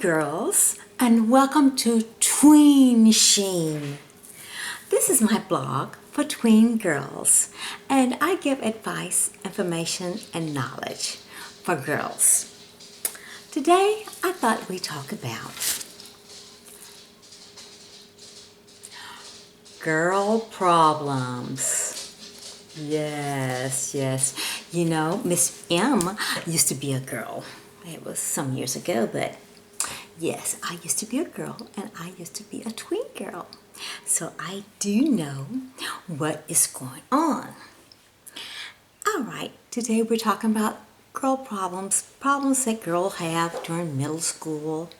girls, and welcome to Tween Sheen. This is my blog for tween girls, and I give advice, information, and knowledge for girls. Today, I thought we'd talk about girl problems. Yes. You know, Ms.M used to be a girl. It was some years ago, but yes, I used to be a girl and I used to be a tween girl. So I do know what is going on. All right, today we're talking about girl problems that girls have during middle school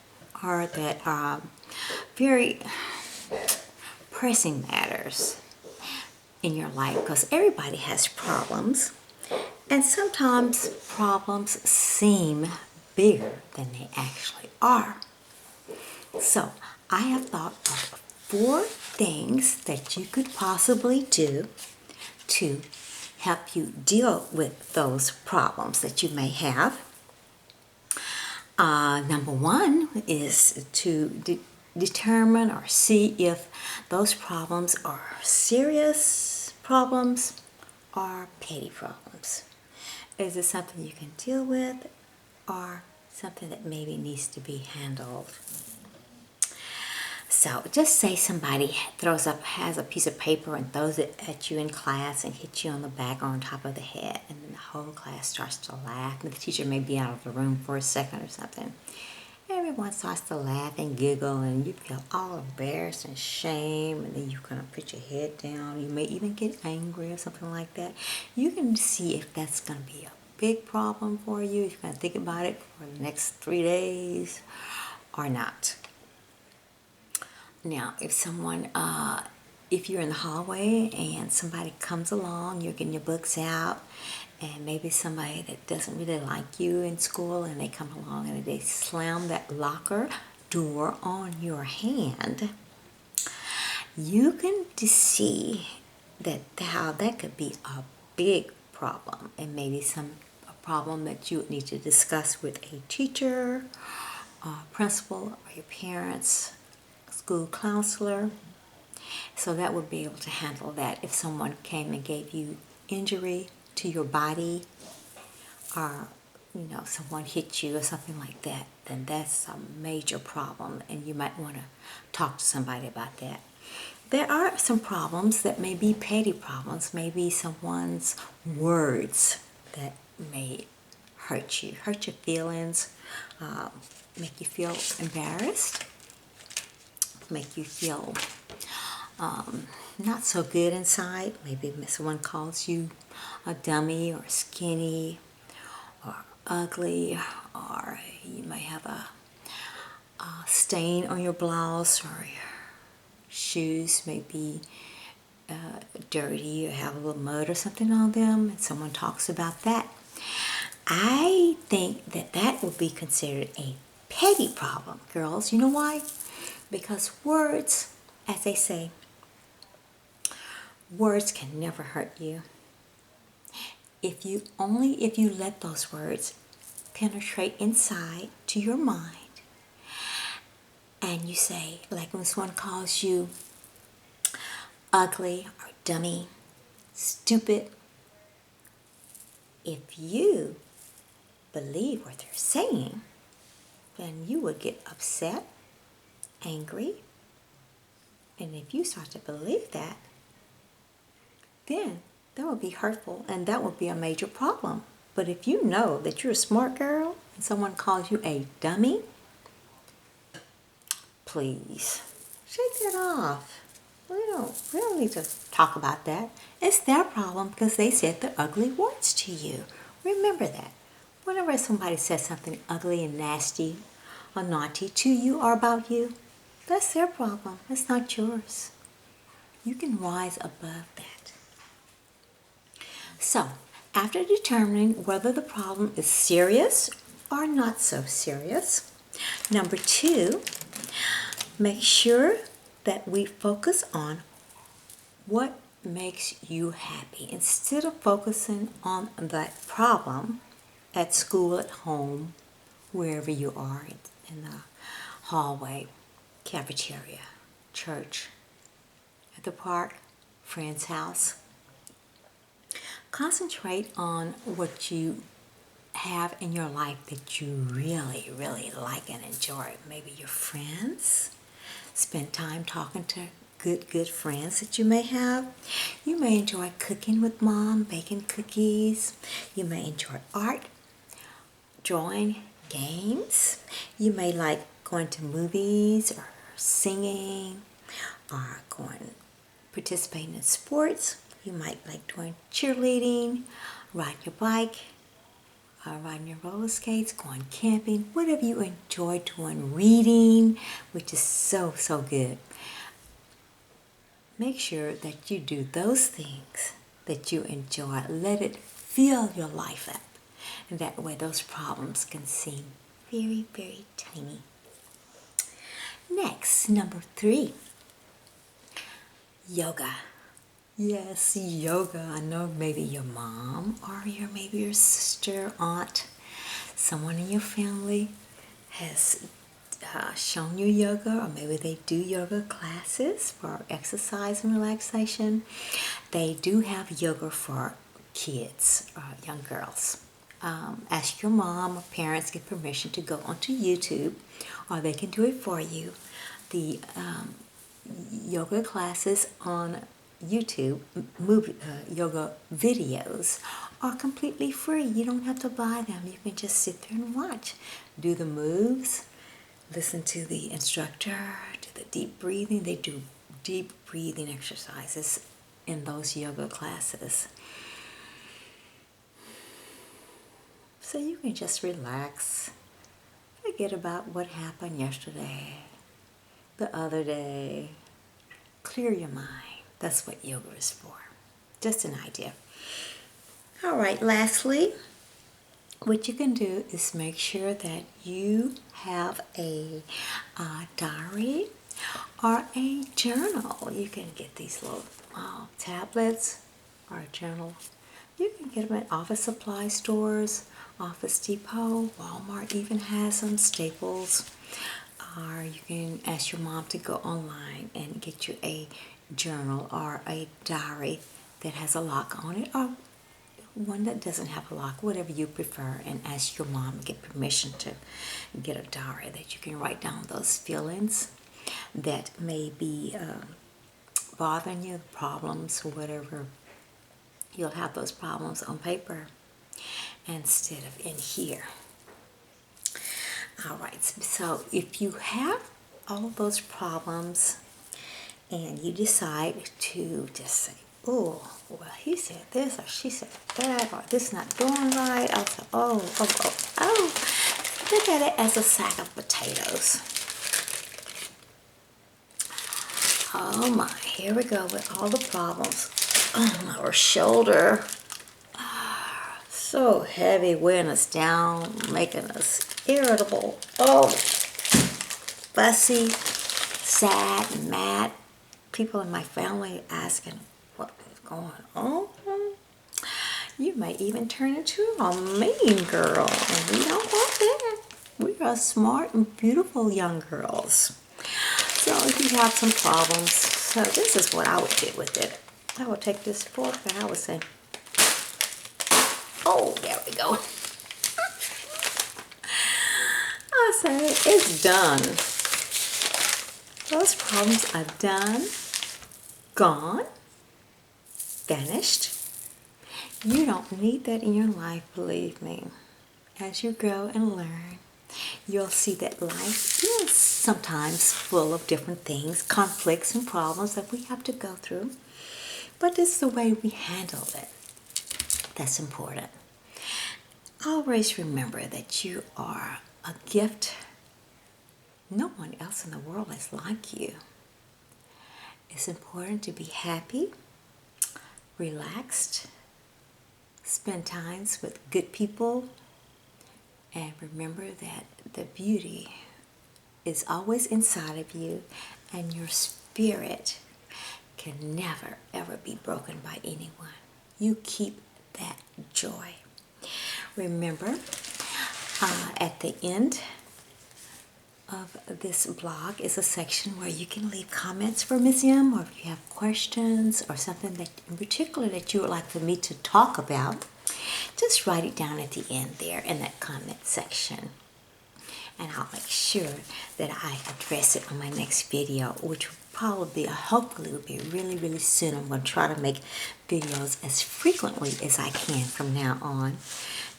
or that are very pressing matters in your life, because everybody has problems, and sometimes problems seem bigger than they actually are. So I have thought of 4 things that you could possibly do to help you deal with those problems that you may have. Number 1 is to determine or see if those problems are serious problems or petty problems. Is it something you can deal with or something that maybe needs to be handled? So just say somebody has a piece of paper and throws it at you in class and hits you on the back or on top of the head, and then the whole class starts to laugh, and the teacher may be out of the room for a second or something. Everyone starts to laugh and giggle, and you feel all embarrassed and shame, and then you kind of put your head down. You may even get angry or something like that. You can see if that's going to be a big problem for you, if you're going to think about it for the next 3 days or not. Now, if you're in the hallway and somebody comes along, you're getting your books out, and maybe somebody that doesn't really like you in school, and they come along and they slam that locker door on your hand, you can see how that could be a big problem, and maybe a problem that you need to discuss with a teacher, principal, or your parents, school counselor. So that would be able to handle that. If someone came and gave you injury to your body, or someone hit you or something like that, then that's a major problem, and you might want to talk to somebody about that. There are some problems that may be petty problems, maybe someone's words that may hurt your feelings, make you feel embarrassed, make you feel not so good inside. Maybe someone calls you a dummy or skinny or ugly, or you may have a stain on your blouse, or your shoes may be dirty or have a little mud or something on them, and someone talks about that. I think that would be considered a petty problem, girls. You know why? Because words, as they say, words can never hurt you. If you let those words penetrate inside to your mind, and you say, like when someone calls you ugly or dummy, stupid, if you believe what they're saying, then you would get upset, angry, and if you start to believe that, then that would be hurtful, and that would be a major problem. But if you know that you're a smart girl and someone calls you a dummy, please shake that off. We don't need to talk about that. It's their problem because they said the ugly words to you. Remember that. Whenever somebody says something ugly and nasty or naughty to you or about you, that's their problem. It's not yours. You can rise above that. So, after determining whether the problem is serious or not so serious, number 2, make sure that we focus on what makes you happy. Instead of focusing on that problem at school, at home, wherever you are, in the hallway, cafeteria, church, at the park, friend's house. Concentrate on what you have in your life that you really, really like and enjoy. Maybe your friends. Spend time talking to good friends that you may have. You may enjoy cooking with mom, baking cookies. You may enjoy art, drawing, games. You may like going to movies or singing or participating in sports. You might like doing cheerleading, riding your bike, riding your roller skates, going camping, whatever you enjoy doing, reading, which is so, so good. Make sure that you do those things that you enjoy. Let it fill your life up. And that way those problems can seem very, very tiny. Next, number 3, yoga. Yes, yoga. I know maybe your mom or maybe your sister, aunt, someone in your family has shown you yoga, or maybe they do yoga classes for exercise and relaxation. They do have yoga for kids, young girls. Ask your mom or parents, get permission to go onto YouTube, or they can do it for you. The yoga classes on YouTube, yoga videos, are completely free. You don't have to buy them. You can just sit there and watch. Do the moves, listen to the instructor, do the deep breathing. They do deep breathing exercises in those yoga classes. So you can just relax. Forget about what happened yesterday, the other day. Clear your mind. That's what yoga is for. Just an idea. All right, lastly, what you can do is make sure that you have a diary or a journal. You can get these little tablets or a journal. You can get them at office supply stores, Office Depot, Walmart even has them, Staples. Or you can ask your mom to go online and get you a journal or a diary that has a lock on it, or one that doesn't have a lock, whatever you prefer, and ask your mom to get permission to get a diary that you can write down those feelings that may be bothering you, problems or whatever. You'll have those problems on paper instead of in here. All right, so if you have all of those problems and you decide to just say, oh, well, he said this or she said that, or this not doing right, I'll say, oh, look at it as a sack of potatoes. Oh my, here we go with all the problems. Our shoulder, so heavy, weighing us down, making us irritable, fussy, sad, and mad. People in my family asking what is going on. You may even turn into a mean girl, and we don't want that. We are smart and beautiful young girls. So if you have some problems, so this is what I would do with it. I would take this fork and I would say, oh, there we go. I say, it's done. Those problems are done, gone, vanished. You don't need that in your life, believe me. As you grow and learn, you'll see that life is sometimes full of different things, conflicts and problems that we have to go through. But it's the way we handle it that's important. Always remember that you are a gift. No one else in the world is like you. It's important to be happy, relaxed, spend times with good people, and remember that the beauty is always inside of you, and your spirit can never, ever be broken by anyone. You keep that joy. Remember, at the end of this blog is a section where you can leave comments for Ms.M, or if you have questions or something that in particular that you would like for me to talk about, just write it down at the end there in that comment section. And I'll make sure that I address it on my next video, which will probably, hopefully will be really, really soon. I'm going to try to make videos as frequently as I can from now on,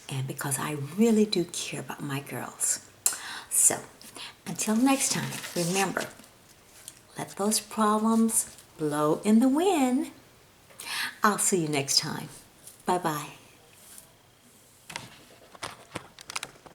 and because I really do care about my girls. So, until next time, remember, let those problems blow in the wind. I'll see you next time. Bye-bye.